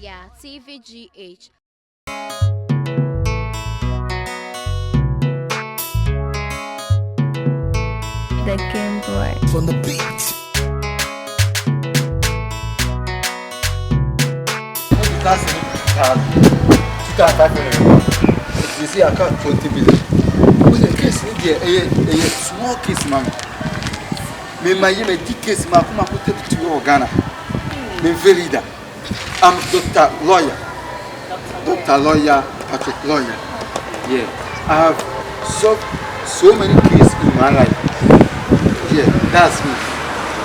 Yeah, TVGH. The Game Boy. From the beat. You see, I can't 20 billion. With a case, a small case, man. Me, my big case, man, come put it to your Ghana. Me, leader. I'm Dr. Lawyer, Patrick Lawyer. Yeah, I have solved so many cases in my life. Yeah, that's me.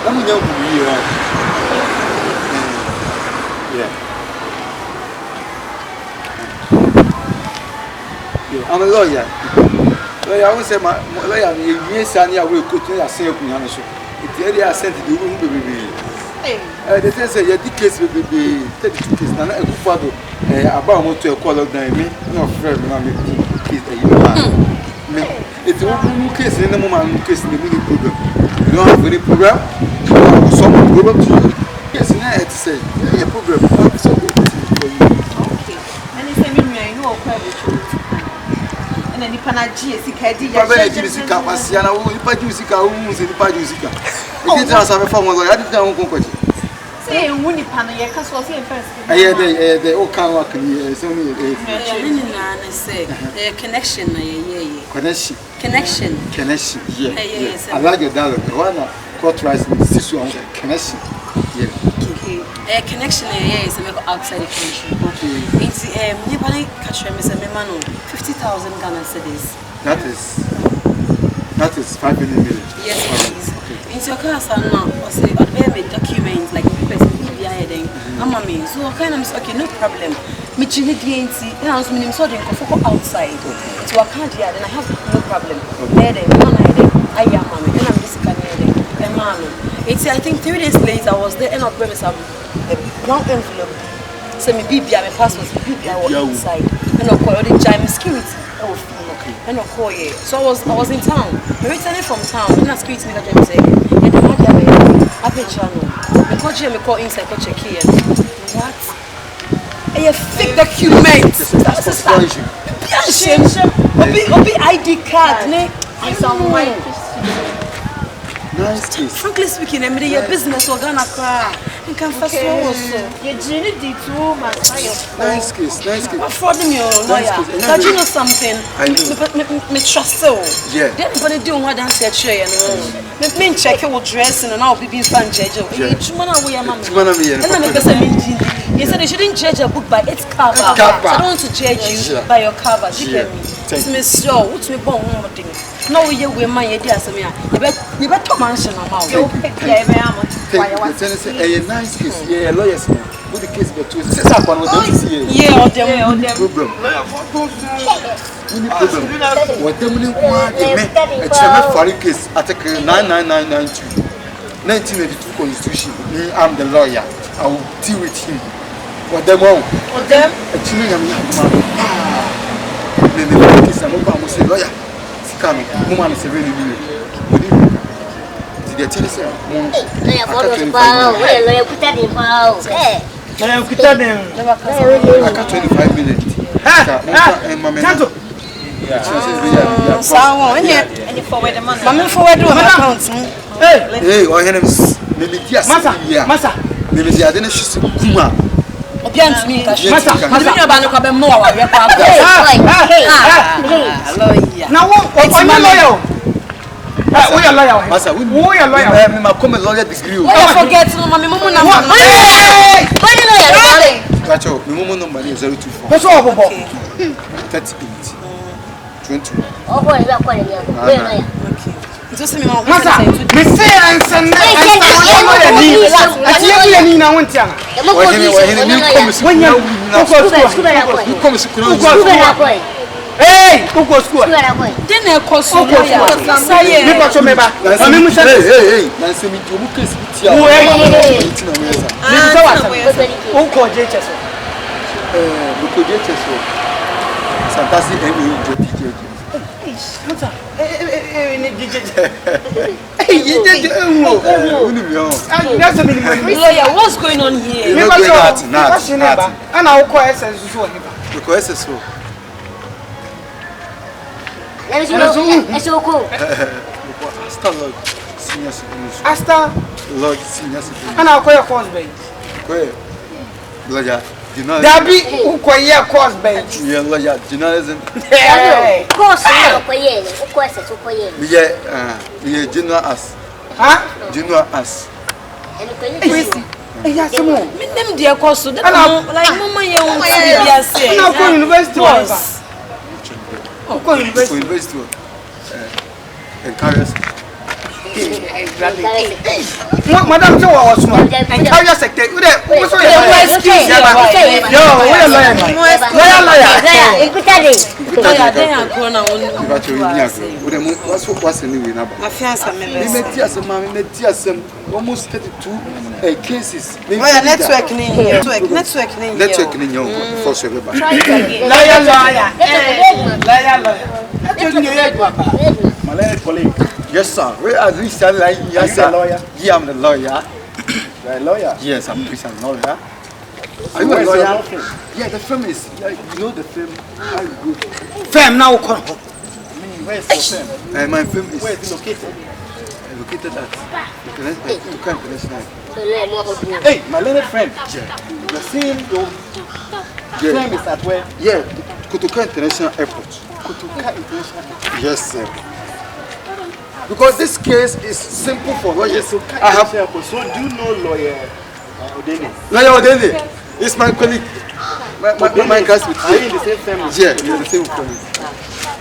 Let me know who you are. Yeah. I'm a lawyer. I won't say my lawyer, yes, and I will go to a sale. It's the area I sent to the room, baby. The thing say, the case will be 32 cases. Now, a good father about to call out me, no friend, no case that you know. It's a case in the moment, case in the mini program. You don't have any program, some program to you. Yes, it's say, a program. So good for you. Okay. And it's a million, you know, private. And then Panaji is a Capasiana, who is the Padusica. It is a form of I didn't say, Winipana, because was here first. I had the old car, it's only a connection. Connection, yes. I like your dollar. One court rice, this one connection. A connection is outside the country. Okay. It's neighboring country, Mr. Memano, 50,000 Ghana cedis. That is 5 million. Yes, please. Okay. In your class, I'm not. I say, I documents like people behind. I'm a man. So, kind of okay, no problem. Me chini DNC, and I was meaning so they go outside. To a card here, then I have no problem. I am mommy, and I'm this kind of mommy. It's I think 3 days later I was there and I promised a brown envelope. So me BB, my passport, BB I was inside. And I called the Jam security. And I call it. So I was in town. I returned from town. And I security me that say, and the man I pay channel. I call Jam, I call inside, I check here. What? A fake document. That's a situation. Obi ID card, ne? I saw my nice case. Frankly speaking, I'm a business organa cry. You can fast also. You didn't do too much. Nice case. Affording your lawyer. But you know something? Me trust so. Yeah. Then when you do what dance at chair, me check your dressing and I'll be being fan judge. You said they shouldn't judge a book by its cover. So I don't want to judge you by your cover. You get me? It's me slow. What's me born one more thing? No, you will my idea. You better mention a mouth. A nice case. Yeah, lawyers. With the case, but to set up on what they yeah, or them problem. What them a chairman for a case, Article 99992, 1982 Constitution. Me, I'm the lawyer. I will deal with him. What them all? What them? A children, the case, I'm going to say lawyer. Woman is really new. The tennis, I got 25 minutes. And forward the money. Mamma forward my accounts. Hey, or enemies. Maybe yes, Massa. Maybe the other is Kuma. Against me, Massa. I don't know about more. Now, what's my lawyer? We are lawyer. Massa, we are lawyer. I come a lawyer degree. I forget my mama number. Hey! Why are you lawyer? Kacho, my mama number is 024. What's all about? 38. 20. Oh, boy, we are calling you. Okay. Just me, Massa. Me say and send. Hey, who goes school? Then I call school. Hey, Nancy, me to look at you. Who called JHS? Fantastic. Hey, you did That's a minimum. Lawyer, what's going on here? You're not going out, not. And I'll call essence as well. Because it's so. It's so cool. Asta Lord, senior citizen. Asta Lord, senior citizen. and I'll call your course bench. Lawyer, Dabi who call your course bench. yeah, lawyer, journalism. Course, Yeah, general us. Huh? General us. Yes, come on. Them dear course, like Mama, you won't say. I'll call university. I'll call For university. university. Encourage. Madam, so I was one. Encourage your secretary. What's your lawyer? What's anyway now? Almost 32 cases. Network yes, sir. Where are we standing? Yes, sir. Yeah, I'm the lawyer. You're a lawyer? Yes, I'm a lawyer. Are you a Where's lawyer? your law firm? Yeah, the firm is, you know the firm. How good. Fam now come. Where's your firm? My firm is Where is it located? located at International. Hey, my learned friend. You're saying your firm is at where? Yeah, Kotoka International Airport. Kotoka International Airport. Yes, sir. Because this case is simple for lawyers. So do you know lawyer Odene? Lawyer Odene is my colleague. My classmate. Are you in the same family? Yeah, we are the same family.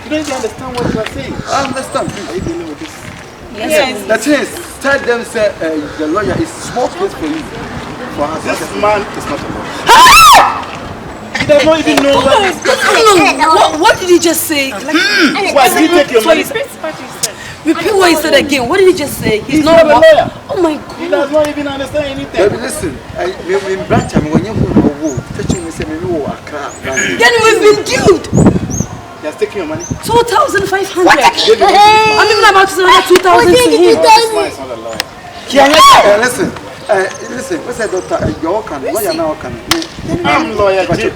You don't even understand what you are saying. I understand. Are you dealing with this? Yes. The thing is, tell them say the lawyer is small case for you. For us, This man is not a lawyer. He does not even know what he's got. What did he just say? Why did he take your money? Repeat what he said again. What did he just say? He's not a lawyer. Oh my He God. does not even understand anything. Baby, listen. In branch, I'm going to go. Touching me, say, me, oh, Accra. Then we've been duped. He has taken your money. 2,500. I'm even about to send 2,000 to him. This man is not a lawyer. Listen. Listen. What's that, doctor? You're can. Lawyer now can. I'm lawyer Jim.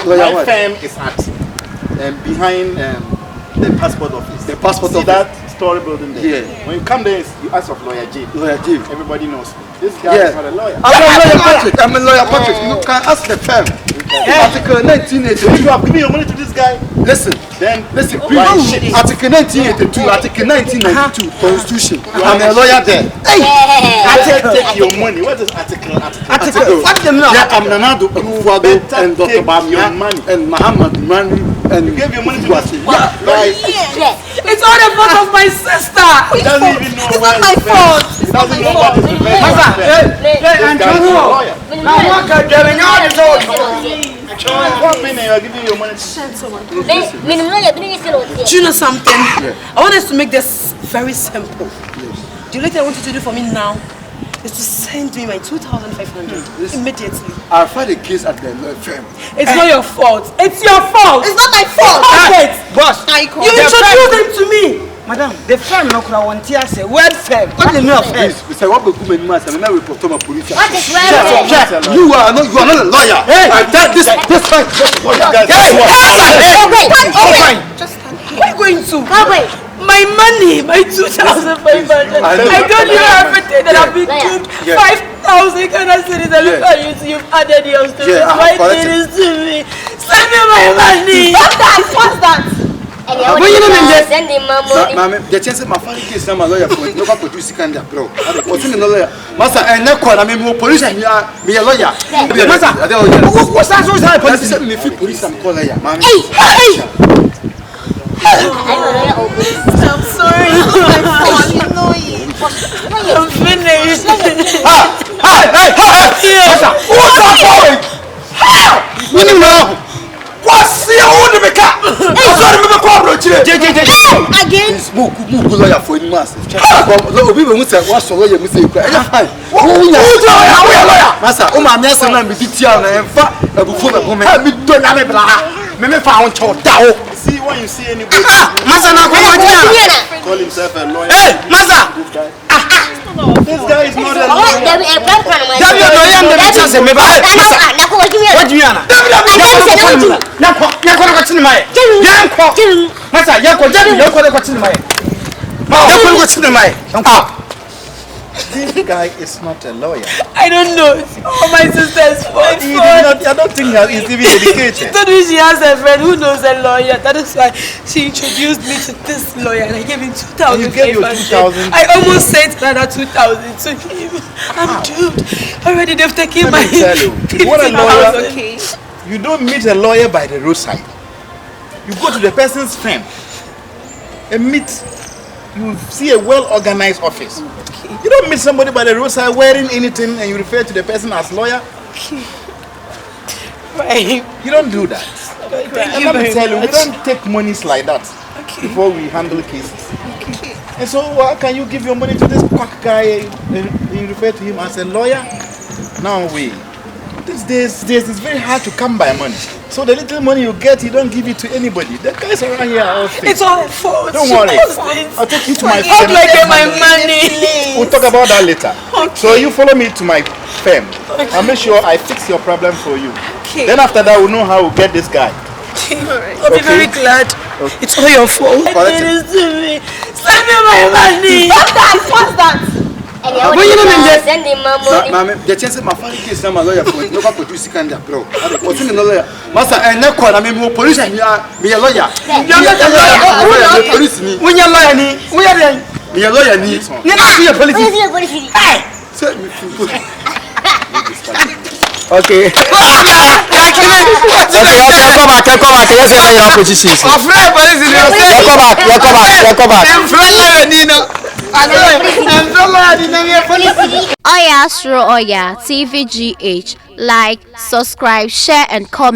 Lawyer My what? firm is at behind the passport office. The passport See office. that story building there? Yeah. When you come there, you ask of lawyer Jim. Lawyer Jim. Everybody knows. This guy Yeah. is not a lawyer. I'm a lawyer Patrick. I'm a lawyer Patrick. You can ask the firm. Article 1982. If you have given your money to this guy, Listen. then Listen, Why please. shit? Article 1982, Article 1992, Constitution. I'm a lawyer there. take your money. What is article? Article. What's the law? Yeah, I'm Nanado Akufuado Better and Dr. take Bamia your money. and Muhammad Mani and You gave your money to Wasi. this Yeah, guy. It's all the fault of my sister. He doesn't even know It's why not my he's fault. He doesn't know what is the very Masa, first thing. This guy is not a lawyer. now what can get in all the door? What opinion you are giving your money to? Do you know something? I want us to make this very simple. The only thing I want you to do for me now is to send me my 2,500 immediately. I filed a case at the law firm. It's not your fault. It's your fault. It's not my fault. Boss, You introduced them to me. madam, the firm no kura want to say word firm. What the name of firm? Please, Mr. Wabeku Menima, I'm not report to my police. What is wrong? You are not a lawyer. Hey. I tell this fight. Where are you going to? My money, my 2,500. I told you everything that I've been duped. 5,000 Ghana cedis. I look at you, so you've added yours to it. Why did this to me? Send me my money. What's that? Send him my money. Mama, the chance my father case na my lawyer for no produce can that bro. What's in the lawyer? Master, and na call me police me a lawyer. Master, what's that so say police me fit police am call lawyer. Mama. I'm sorry. I'm finished. Master, what's that boy? What now? What's the only make up? Sorry, me call bro chire. Again. Smoke lawyer for him master. Obi be say what's lawyer me say you cry. Who lawyer? Master, o ma me asem na me ditia na emfa abufo be bome. Ha me do na me bra. Me fa on cho dawo. See when you see anybody Master na come on here. call himself a lawyer. Hey, Master. This guy is not a Oh, lawyer. there be a plan for my. Dabi o do yam de chance me ba. Nako, what do you mean? What do you mean? Yanko ko chini mai. Yanko. Masa yanko ko chini mai. Ma yanko ko chini mai. Yanko. This guy is not a lawyer. I don't know. Oh, my sister's fault. I don't think he's even educated. She told me she has a friend who knows a lawyer. That is why she introduced me to this lawyer and I gave him 2,000. You gave your 2,000? I almost sent another 2,000 to him. I'm doomed. Already they've taken my. Let me tell you, if you want a lawyer, you don't meet a lawyer by the roadside. You go to the person's firm and meet. You see a well-organized office. You don't meet somebody by the roadside wearing anything and you refer to the person as lawyer. Right. You don't do that. And let me tell you, we don't take monies like that before we handle cases. And so why can you give your money to this quack guy and you refer to him as a lawyer? No way. These days it's very hard to come by money. So the little money you get, you don't give it to anybody. The guys around here are all fake. It's all her fault. Don't worry. I'll take you to my How firm. do I get my money? We'll talk about that later. So you follow me to my firm. I'll make sure I fix your problem for you. Then after that, we'll know how to get this guy. I'll be very glad. It's all your fault. Send me my money. What's that? Send him my money. Mama, the chance my father is some lawyer for no one produce can that bro. What's in the lawyer? Master, and no call, I mean, more police and you are be a lawyer. Police me. When you lawyer ni, we are Be a lawyer needs. you not see a police. Hey! Okay. Come back. Yes, your position. Afraid police in your come back. I'm afraid Nino. Oya Astro Oya TVGH. Like, subscribe, share and comment.